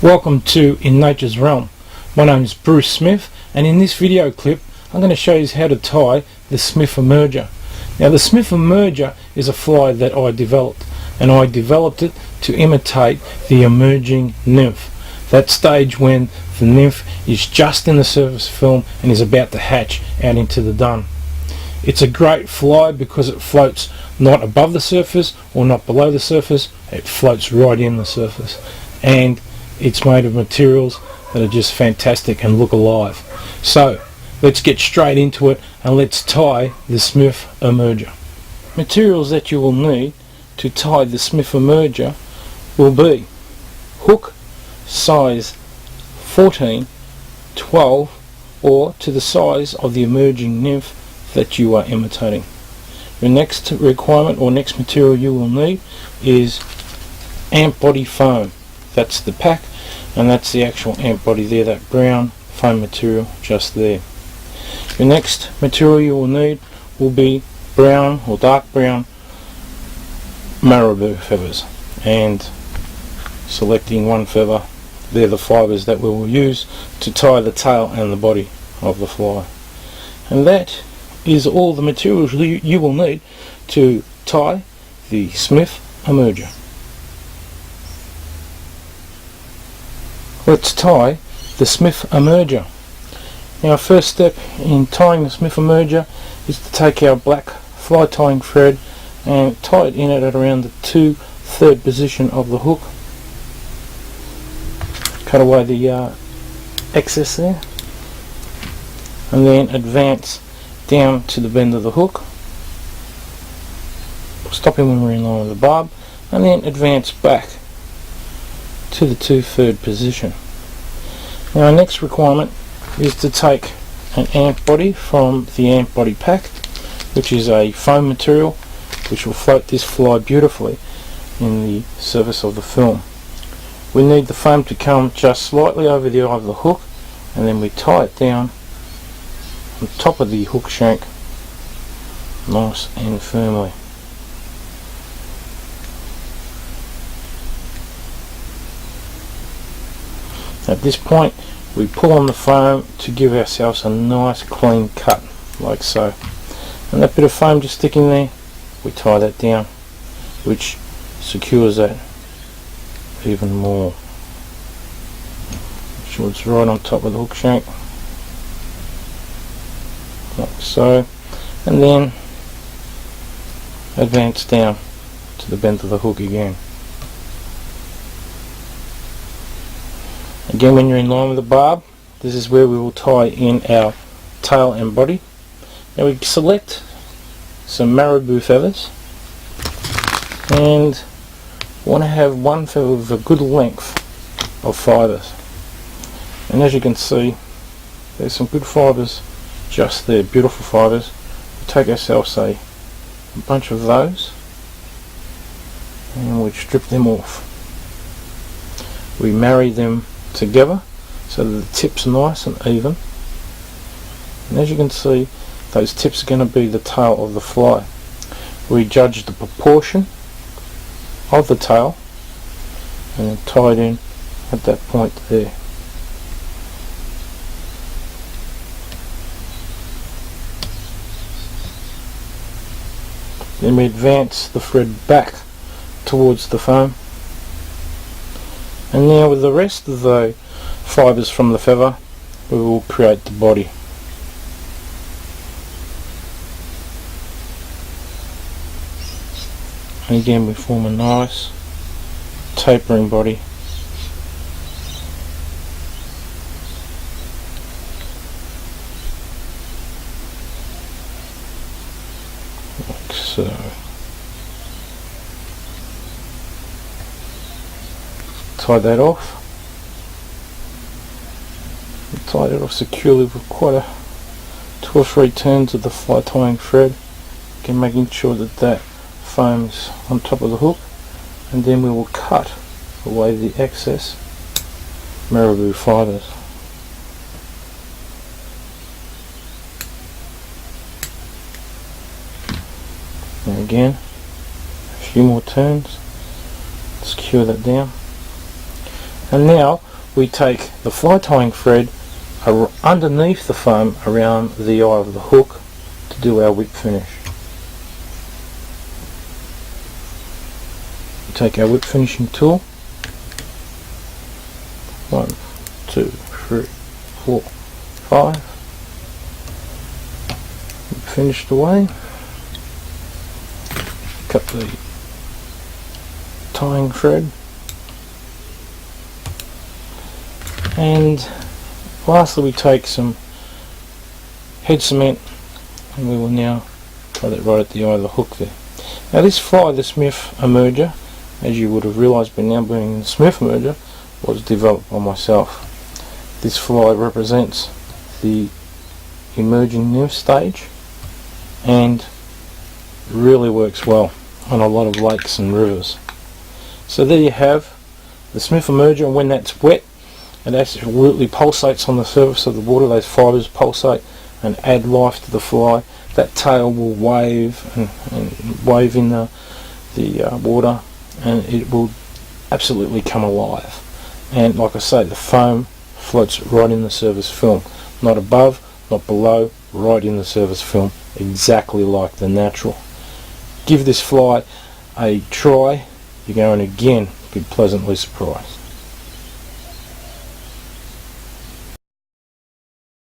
Welcome to In Nature's Realm. My name is Bruce Smith, and in this video clip I'm going to show you how to tie the Smith Emerger. Now the Smith Emerger is a fly that I developed, and I developed it to imitate the emerging nymph. That stage when the nymph is just in the surface film and is about to hatch out into the dun. It's a great fly because it floats not above the surface or not below the surface, it floats right in the surface. And it's made of materials that are just fantastic and look alive. So let's get straight into it and let's tie the Smith Emerger. Materials that you will need to tie the Smith Emerger will be hook size 14, 12 or to the size of the emerging nymph that you are imitating. The next requirement or next material you will need is ant body foam. That's the pack, and that's the actual ant body there, that brown foam material just there. The next material you will need will be brown or dark brown marabou feathers, and selecting one feather, they're the fibres that we will use to tie the tail and the body of the fly. And that is all the materials you will need to tie the Smith Emerger. Let's tie the Smith Emerger. Now our first step in tying the Smith Emerger is to take our black fly tying thread and tie it in at around the 2/3 position of the hook. Cut away the excess there, and then advance down to the bend of the hook, stopping when we're in line with the barb, and then advance back to the 2/3 position. Now our next requirement is to take an ant body from the ant body pack, which is a foam material which will float this fly beautifully in the surface of the film. We need the foam to come just slightly over the eye of the hook, and then we tie it down on top of the hook shank nice and firmly. At this point we pull on the foam to give ourselves a nice clean cut, like so. And that bit of foam just sticking there, we tie that down, which secures that even more. Make sure it's right on top of the hook shank, like so. And then advance down to the bend of the hook again. Again, when you're in line with the barb, this is where we will tie in our tail and body. Now we select some marabou feathers, and want to have one feather with a good length of fibres. And as you can see, there's some good fibres just there, beautiful fibres. We take ourselves a bunch of those and we strip them off. We marry them together so that the tips are nice and even, and as you can see, those tips are going to be the tail of the fly. We judge the proportion of the tail and then tie it in at that point there. Then we advance the thread back towards the foam. And now with the rest of the fibres from the feather, we will create the body. And again we form a nice tapering body. Like so. Tie that off. Tie it off securely with quite a 2 or 3 turns of the fly tying thread. Again, making sure that that foam is on top of the hook, and then we will cut away the excess marabou fibres. And again, a few more turns, secure that down. And now we take the fly tying thread underneath the foam around the eye of the hook to do our whip finish. We take our whip finishing tool. 1, 2, 3, 4, 5. Finished away. Cut the tying thread. And lastly we take some head cement and we will now tie that right at the eye of the hook there. Now this fly, the Smith Emerger, as you would have realised by now being the Smith Emerger, was developed by myself. This fly represents the emerging nymph stage and really works well on a lot of lakes and rivers. So there you have the Smith Emerger, and when that's wet it absolutely pulsates on the surface of the water. Those fibres pulsate and add life to the fly. That tail will wave and wave in the water, and it will absolutely come alive. And like I say, the foam floats right in the surface film, not above, not below, right in the surface film, exactly like the natural. Give this fly a try, you're going to again be pleasantly surprised.